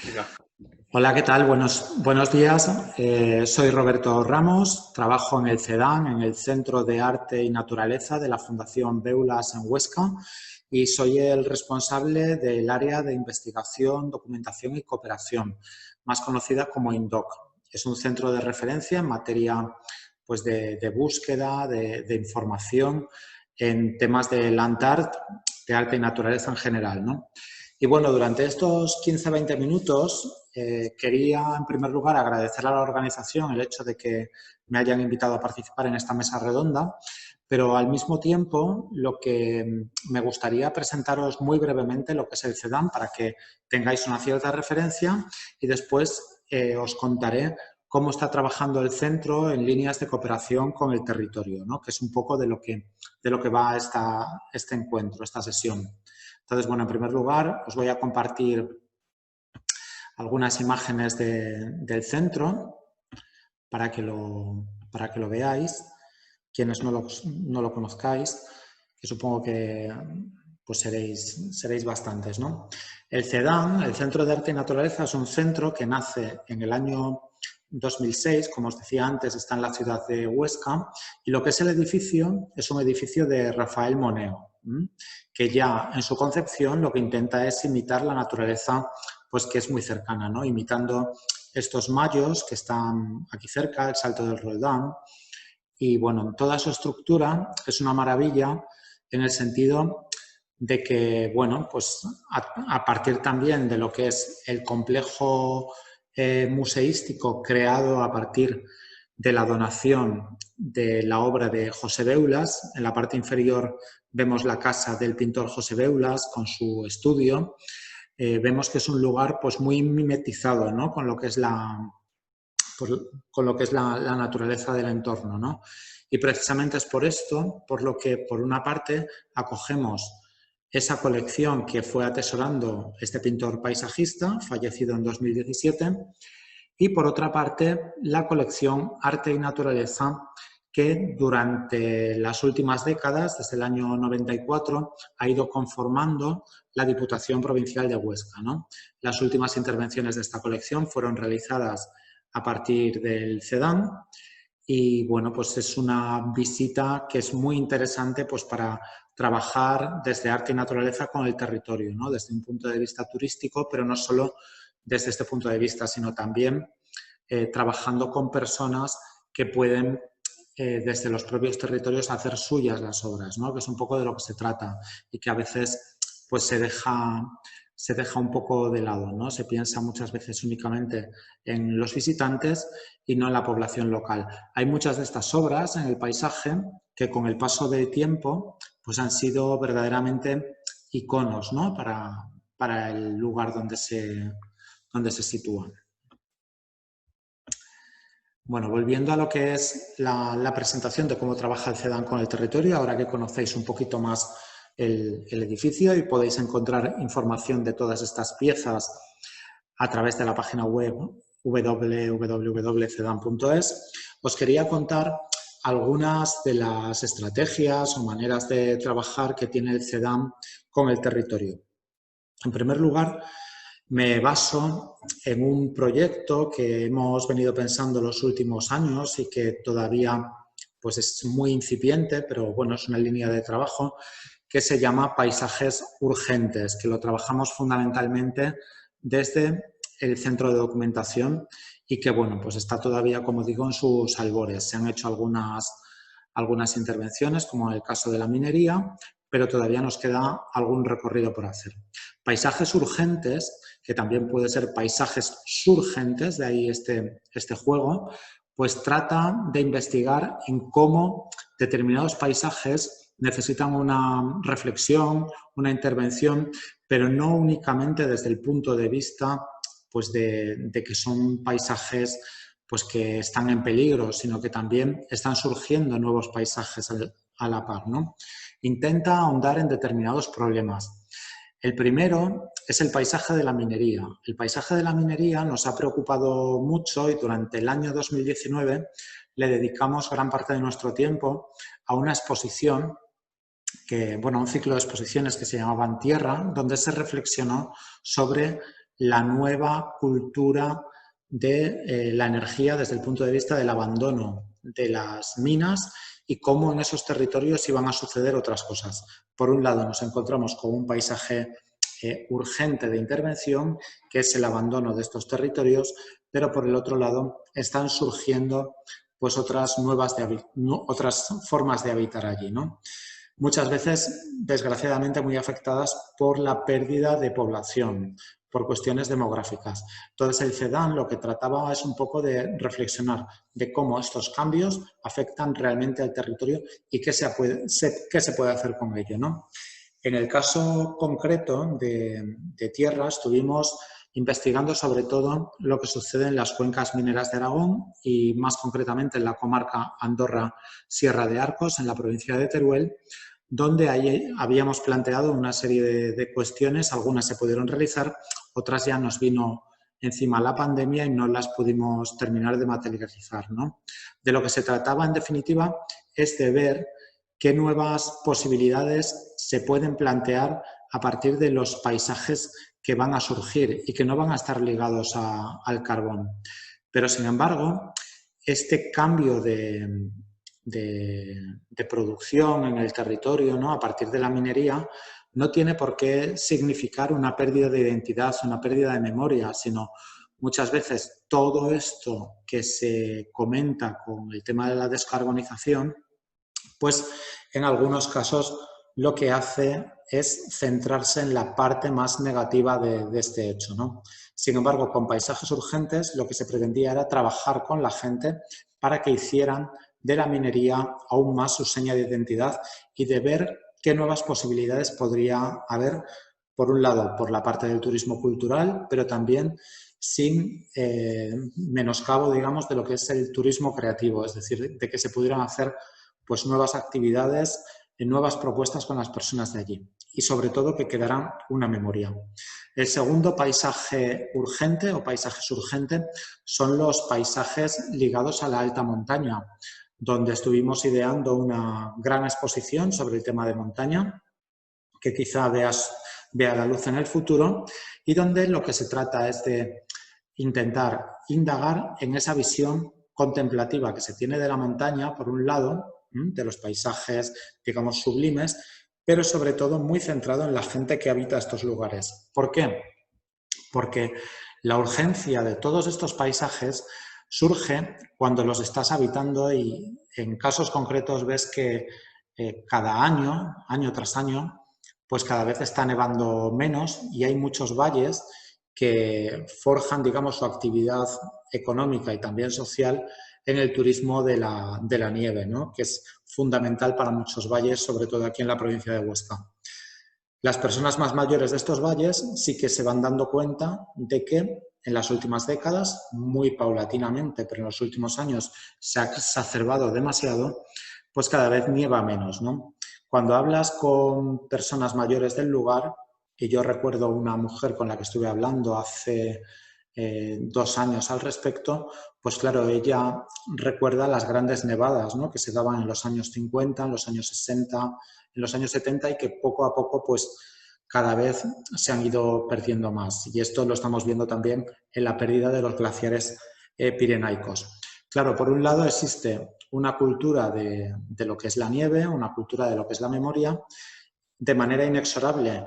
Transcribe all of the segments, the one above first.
Venga. Hola, ¿qué tal? Buenos días. Soy Roberto Ramos, trabajo en el CEDAN, en el Centro de Arte y Naturaleza de la Fundación Beulas en Huesca, y soy el responsable del área de investigación, documentación y cooperación, más conocida como INDOC. Es un centro de referencia en materia pues, de búsqueda, de información en temas de land art, de arte y naturaleza en general, ¿no? Y bueno, durante estos 15-20 minutos quería en primer lugar agradecer a la organización el hecho de que me hayan invitado a participar en esta mesa redonda, pero al mismo tiempo lo que me gustaría presentaros muy brevemente lo que es el CEDAM para que tengáis una cierta referencia y después os contaré cómo está trabajando el centro en líneas de cooperación con el territorio, ¿no? Que es un poco de lo que va este encuentro, esta sesión. Entonces, bueno, en primer lugar, os voy a compartir algunas imágenes del centro para que lo veáis, quienes no lo conozcáis, que supongo que pues seréis bastantes, ¿no? El CEDAN, el Centro de Arte y Naturaleza, es un centro que nace en el año 2006, como os decía antes, está en la ciudad de Huesca, y lo que es el edificio es un edificio de Rafael Moneo, que ya en su concepción lo que intenta es imitar la naturaleza, pues que es muy cercana, ¿no? Imitando estos mayos que están aquí cerca, el Salto del Roldán, y bueno, toda su estructura es una maravilla en el sentido de que, bueno, pues a partir también de lo que es el complejo museístico creado a partir de la donación de la obra de José Beulas. En la parte inferior vemos la casa del pintor José Beulas con su estudio. Vemos que es un lugar pues muy mimetizado, ¿no? Con lo que es la naturaleza del entorno, ¿no? Y precisamente es por esto, por lo que por una parte acogemos esa colección que fue atesorando este pintor paisajista, fallecido en 2017, y por otra parte la colección Arte y Naturaleza, que durante las últimas décadas, desde el año 94, ha ido conformando la Diputación Provincial de Huesca, ¿no? Las últimas intervenciones de esta colección fueron realizadas a partir del CEDAM y bueno, pues es una visita que es muy interesante pues para trabajar desde arte y naturaleza con el territorio, ¿no? Desde un punto de vista turístico, pero no solo desde este punto de vista, sino también trabajando con personas que pueden desde los propios territorios hacer suyas las obras, ¿no? Que es un poco de lo que se trata y que a veces pues se deja un poco de lado, ¿no? Se piensa muchas veces únicamente en los visitantes y no en la población local. Hay muchas de estas obras en el paisaje que con el paso del tiempo pues han sido verdaderamente iconos, ¿no? para el lugar donde se sitúan. Bueno, volviendo a lo que es la presentación de cómo trabaja el CEDAM con el territorio, ahora que conocéis un poquito más el edificio y podéis encontrar información de todas estas piezas a través de la página web www.cedam.es, os quería contar algunas de las estrategias o maneras de trabajar que tiene el CEDAM con el territorio. En primer lugar, me baso en un proyecto que hemos venido pensando los últimos años y que todavía pues, es muy incipiente, pero bueno, es una línea de trabajo que se llama Paisajes Urgentes, que lo trabajamos fundamentalmente desde el centro de documentación y que, bueno, pues está todavía, como digo, en sus albores. Se han hecho algunas intervenciones, como en el caso de la minería, pero todavía nos queda algún recorrido por hacer. Paisajes urgentes, que también puede ser paisajes surgentes, de ahí este juego, pues trata de investigar en cómo determinados paisajes necesitan una reflexión, una intervención, pero no únicamente desde el punto de vista pues de que son paisajes pues que están en peligro, sino que también están surgiendo nuevos paisajes a la par, ¿no? Intenta ahondar en determinados problemas. El primero es el paisaje de la minería. El paisaje de la minería nos ha preocupado mucho y durante el año 2019 le dedicamos gran parte de nuestro tiempo a una exposición un ciclo de exposiciones que se llamaban Tierra, donde se reflexionó sobre la nueva cultura de la energía desde el punto de vista del abandono de las minas y cómo en esos territorios iban a suceder otras cosas. Por un lado, nos encontramos con un paisaje urgente de intervención, que es el abandono de estos territorios, pero por el otro lado están surgiendo pues otras formas de habitar allí, ¿no? Muchas veces, desgraciadamente, muy afectadas por la pérdida de población, por cuestiones demográficas. Entonces, el CEDAN lo que trataba es un poco de reflexionar de cómo estos cambios afectan realmente al territorio y qué se puede hacer con ello, ¿no? En el caso concreto de tierra, estuvimos investigando sobre todo lo que sucede en las cuencas mineras de Aragón y más concretamente en la comarca Andorra-Sierra de Arcos, en la provincia de Teruel, donde ahí habíamos planteado una serie de cuestiones, algunas se pudieron realizar, otras ya nos vino encima la pandemia y no las pudimos terminar de materializar, ¿no? De lo que se trataba, en definitiva, es de ver qué nuevas posibilidades se pueden plantear a partir de los paisajes que van a surgir y que no van a estar ligados al carbón. Pero, sin embargo, este cambio de producción en el territorio, ¿no?, a partir de la minería, no tiene por qué significar una pérdida de identidad, una pérdida de memoria, sino muchas veces todo esto que se comenta con el tema de la descarbonización, pues en algunos casos lo que hace es centrarse en la parte más negativa de este hecho, ¿no? Sin embargo, con paisajes urgentes lo que se pretendía era trabajar con la gente para que hicieran de la minería aún más su seña de identidad y de ver qué nuevas posibilidades podría haber, por un lado, por la parte del turismo cultural, pero también sin menoscabo, digamos, de lo que es el turismo creativo, es decir, de que se pudieran hacer pues nuevas actividades, nuevas propuestas con las personas de allí y sobre todo que quedará una memoria. El segundo paisaje urgente o paisajes urgentes son los paisajes ligados a la alta montaña, donde estuvimos ideando una gran exposición sobre el tema de montaña, que quizá vea la luz en el futuro y donde lo que se trata es de intentar indagar en esa visión contemplativa que se tiene de la montaña, por un lado, de los paisajes, digamos, sublimes, pero sobre todo muy centrado en la gente que habita estos lugares. ¿Por qué? Porque la urgencia de todos estos paisajes surge cuando los estás habitando y en casos concretos ves que cada año, año tras año, pues cada vez está nevando menos y hay muchos valles que forjan, digamos, su actividad económica y también social en el turismo de la nieve, ¿no?, que es fundamental para muchos valles, sobre todo aquí en la provincia de Huesca. Las personas más mayores de estos valles sí que se van dando cuenta de que en las últimas décadas, muy paulatinamente, pero en los últimos años se ha exacerbado demasiado, pues cada vez nieva menos, ¿no? Cuando hablas con personas mayores del lugar, y yo recuerdo una mujer con la que estuve hablando hace 2 años al respecto, pues claro, ella recuerda las grandes nevadas, ¿no?, que se daban en los años 50, en los años 60, en los años 70 y que poco a poco pues cada vez se han ido perdiendo más. Y esto lo estamos viendo también en la pérdida de los glaciares pirenaicos. Claro, por un lado existe una cultura de lo que es la nieve, una cultura de lo que es la memoria. De manera inexorable,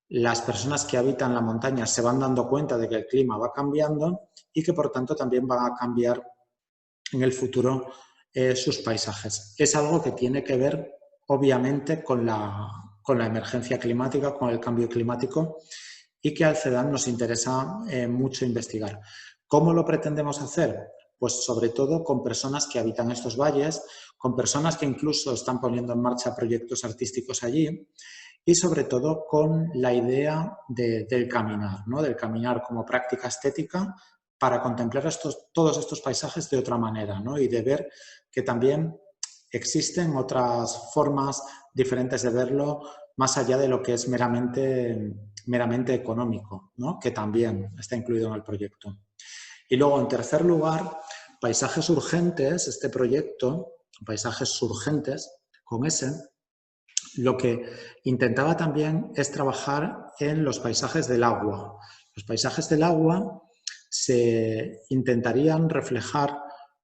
las personas que habitan la montaña se van dando cuenta de que el clima va cambiando y que, por tanto, también va a cambiar en el futuro sus paisajes. Es algo que tiene que ver, obviamente, con la emergencia climática, con el cambio climático y que al CEDAN nos interesa mucho investigar. ¿Cómo lo pretendemos hacer? Pues sobre todo con personas que habitan estos valles, con personas que incluso están poniendo en marcha proyectos artísticos allí y sobre todo con la idea del caminar, ¿no?, del caminar como práctica estética para contemplar todos estos paisajes de otra manera, ¿no?, y de ver que también existen otras formas diferentes de verlo más allá de lo que es meramente económico, ¿no?, que también está incluido en el proyecto. Y luego, en tercer lugar, paisajes urgentes, este proyecto, paisajes urgentes, con S, lo que intentaba también es trabajar en los paisajes del agua, Los paisajes del agua se intentarían reflejar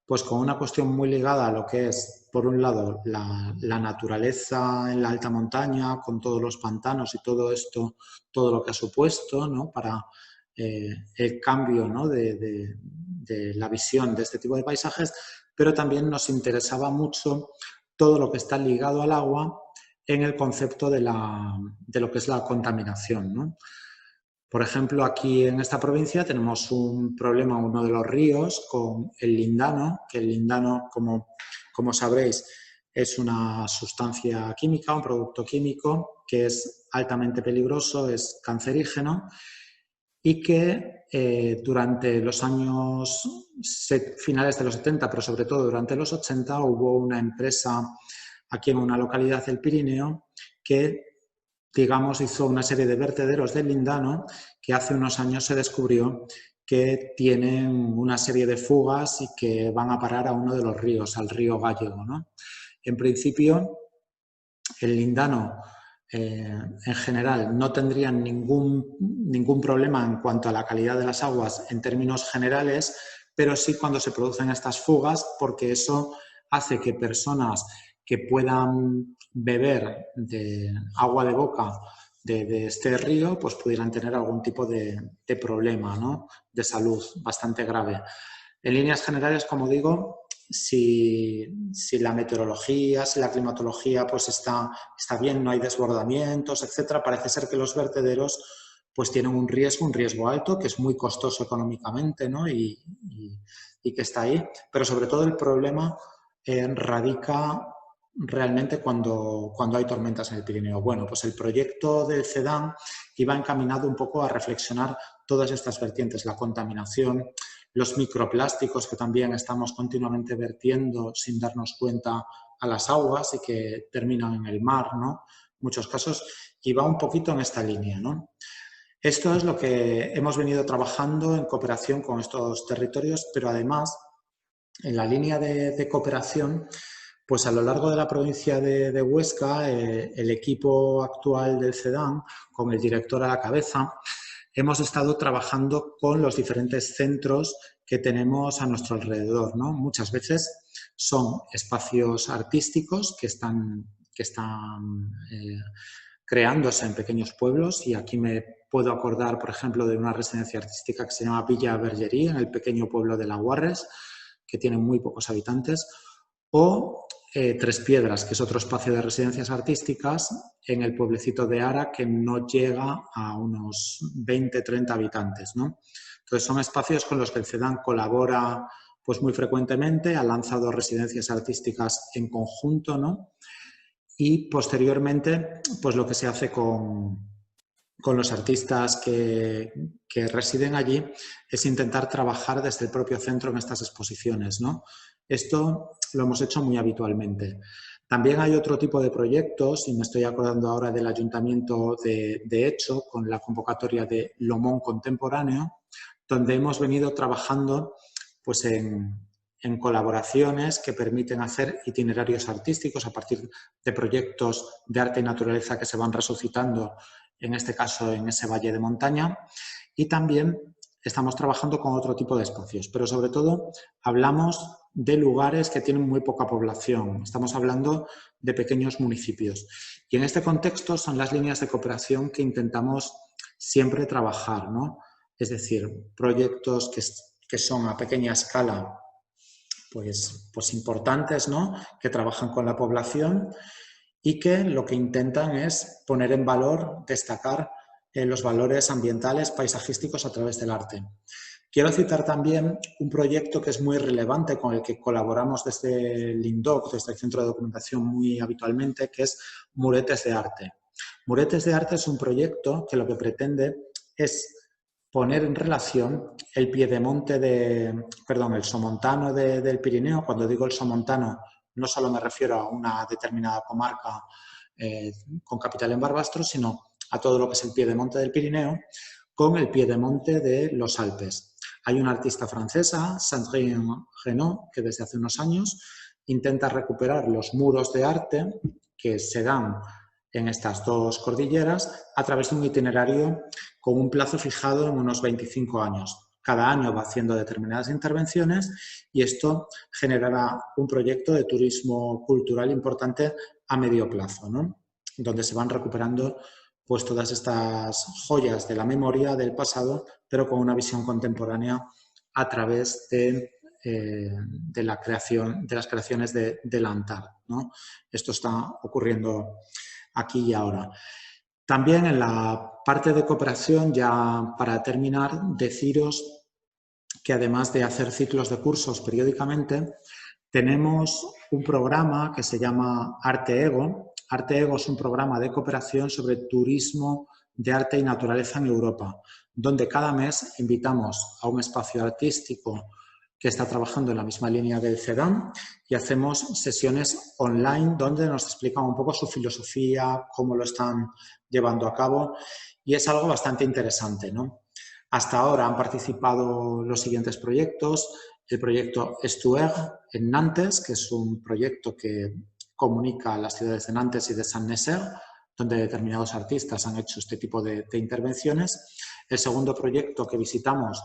pues con una cuestión muy ligada a lo que es, por un lado, la naturaleza en la alta montaña, con todos los pantanos y todo esto, todo lo que ha supuesto, ¿no?, para el cambio, ¿no?, de la visión de este tipo de paisajes, pero también nos interesaba mucho todo lo que está ligado al agua en el concepto de lo que es la contaminación, ¿no? Por ejemplo, aquí en esta provincia tenemos un problema, uno de los ríos, con el lindano, que el lindano, como sabréis, es una sustancia química, un producto químico que es altamente peligroso, es cancerígeno y que durante los años finales de los 70, pero sobre todo durante los 80, hubo una empresa aquí en una localidad del Pirineo que, digamos, hizo una serie de vertederos del lindano que hace unos años se descubrió que tienen una serie de fugas y que van a parar a uno de los ríos, al río Gállego, ¿no? En principio, el lindano en general no tendría ningún problema en cuanto a la calidad de las aguas en términos generales, pero sí cuando se producen estas fugas, porque eso hace que personas que puedan beber de agua de boca de este río, pues pudieran tener algún tipo de problema, ¿no?, de salud bastante grave. En líneas generales, como digo, si la meteorología, si la climatología pues está bien, no hay desbordamientos, etcétera, parece ser que los vertederos pues tienen un riesgo alto, que es muy costoso económicamente, ¿no?, y que está ahí. Pero sobre todo el problema radica realmente cuando hay tormentas en el Pirineo. Bueno, pues el proyecto del CEDAN iba encaminado un poco a reflexionar todas estas vertientes, la contaminación, los microplásticos que también estamos continuamente vertiendo sin darnos cuenta a las aguas y que terminan en el mar, ¿no?, en muchos casos, y va un poquito en esta línea, ¿no? Esto es lo que hemos venido trabajando en cooperación con estos territorios, pero además, en la línea de cooperación, pues a lo largo de la provincia de Huesca, el equipo actual del CEDAN, con el director a la cabeza, hemos estado trabajando con los diferentes centros que tenemos a nuestro alrededor, ¿no? Muchas veces son espacios artísticos que están creándose en pequeños pueblos, y aquí me puedo acordar, por ejemplo, de una residencia artística que se llama Villa Bergerí, en el pequeño pueblo de Laguarres, que tiene muy pocos habitantes, o Tres Piedras, que es otro espacio de residencias artísticas en el pueblecito de Ara, que no llega a unos 20-30 habitantes, ¿no? Entonces son espacios con los que el CEDAN colabora pues muy frecuentemente, ha lanzado residencias artísticas en conjunto, ¿no? Y posteriormente, pues lo que se hace con los artistas que residen allí es intentar trabajar desde el propio centro en estas exposiciones, ¿no? Esto lo hemos hecho muy habitualmente. También hay otro tipo de proyectos, y me estoy acordando ahora del Ayuntamiento de Hecho, con la convocatoria de Lomón Contemporáneo, donde hemos venido trabajando pues en colaboraciones que permiten hacer itinerarios artísticos a partir de proyectos de arte y naturaleza que se van resucitando, en este caso en ese valle de montaña, y también estamos trabajando con otro tipo de espacios, pero sobre todo hablamos de lugares que tienen muy poca población, estamos hablando de pequeños municipios. Y en este contexto son las líneas de cooperación que intentamos siempre trabajar, ¿no? Es decir, proyectos que son a pequeña escala, pues importantes, ¿no?, que trabajan con la población y que lo que intentan es poner en valor, destacar los valores ambientales, paisajísticos a través del arte. Quiero citar también un proyecto que es muy relevante, con el que colaboramos desde el INDOC, desde el Centro de Documentación, muy habitualmente, que es Muretes de Arte. Muretes de Arte es un proyecto que lo que pretende es poner en relación el piedemonte el somontano del Pirineo. Cuando digo el somontano, no solo me refiero a una determinada comarca con capital en Barbastro, sino a todo lo que es el piedemonte del Pirineo, con el piedemonte de los Alpes. Hay una artista francesa, Sandrine Renaud, que desde hace unos años intenta recuperar los muros de arte que se dan en estas dos cordilleras a través de un itinerario con un plazo fijado en unos 25 años. Cada año va haciendo determinadas intervenciones y esto generará un proyecto de turismo cultural importante a medio plazo, ¿no? Donde se van recuperando pues, todas estas joyas de la memoria del pasado, pero con una visión contemporánea a través de las creaciones del Antar, ¿no? Esto está ocurriendo aquí y ahora. También en la parte de cooperación, ya para terminar, deciros que además de hacer ciclos de cursos periódicamente, tenemos un programa que se llama Arte Ego. Arte Ego es un programa de cooperación sobre turismo de arte y naturaleza en Europa, donde cada mes invitamos a un espacio artístico que está trabajando en la misma línea del CEDAM y hacemos sesiones online donde nos explican un poco su filosofía, cómo lo están llevando a cabo y es algo bastante interesante, ¿no? Hasta ahora han participado los siguientes proyectos. El proyecto Estuaire en Nantes, que es un proyecto que comunica las ciudades de Nantes y de Saint-Nazaire, donde determinados artistas han hecho este tipo de intervenciones. El segundo proyecto que visitamos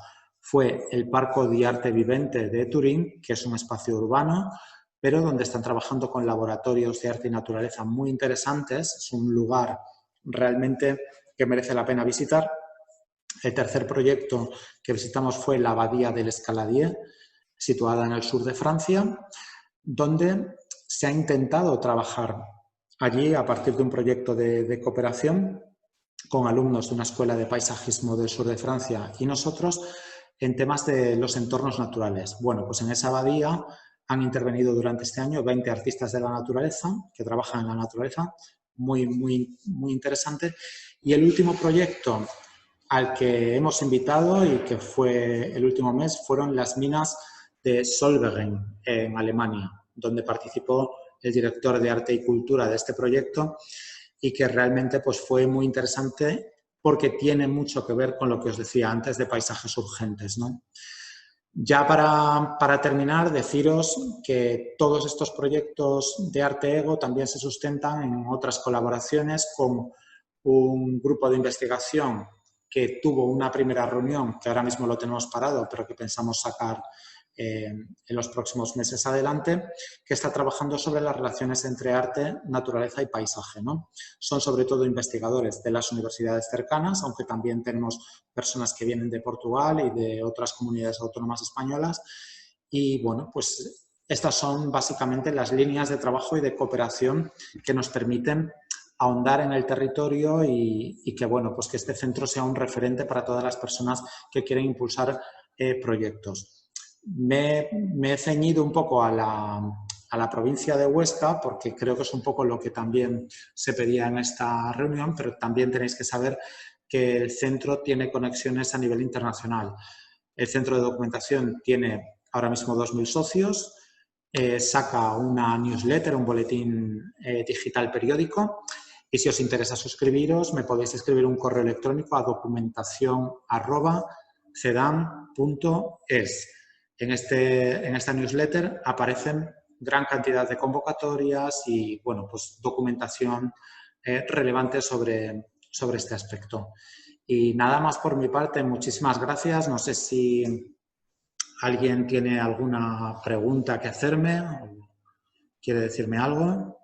fue el Parco di Arte Vivente de Turín, que es un espacio urbano, pero donde están trabajando con laboratorios de arte y naturaleza muy interesantes. Es un lugar realmente que merece la pena visitar. El tercer proyecto que visitamos fue la Abadía del Escaladier, situada en el sur de Francia, donde se ha intentado trabajar allí a partir de un proyecto de cooperación con alumnos de una escuela de paisajismo del sur de Francia y nosotros en temas de los entornos naturales. Bueno, pues en esa abadía han intervenido durante este año 20 artistas de la naturaleza que trabajan en la naturaleza, muy interesante. Y el último proyecto al que hemos invitado y que fue el último mes fueron las minas de Solvegen en Alemania, donde participó el director de Arte y Cultura de este proyecto y que realmente pues, fue muy interesante porque tiene mucho que ver con lo que os decía antes de paisajes urgentes, ¿no? Ya para terminar, deciros que todos estos proyectos de Arte Ego también se sustentan en otras colaboraciones con un grupo de investigación que tuvo una primera reunión, que ahora mismo lo tenemos parado, pero que pensamos sacar en los próximos meses adelante, que está trabajando sobre las relaciones entre arte, naturaleza y paisaje, ¿no? Son sobre todo investigadores de las universidades cercanas, aunque también tenemos personas que vienen de Portugal y de otras comunidades autónomas españolas. Y bueno, pues estas son básicamente las líneas de trabajo y de cooperación que nos permiten ahondar en el territorio y que, bueno, pues que este centro sea un referente para todas las personas que quieren impulsar proyectos. Me he ceñido un poco a la provincia de Huesca porque creo que es un poco lo que también se pedía en esta reunión, pero también tenéis que saber que el centro tiene conexiones a nivel internacional. El centro de documentación tiene ahora mismo 2.000 socios, saca una newsletter, un boletín digital periódico. Y si os interesa suscribiros, me podéis escribir un correo electrónico a documentacion@cedam.es. En esta newsletter aparecen gran cantidad de convocatorias y bueno, pues documentación relevante sobre este aspecto. Y nada más por mi parte, muchísimas gracias. No sé si alguien tiene alguna pregunta que hacerme o quiere decirme algo.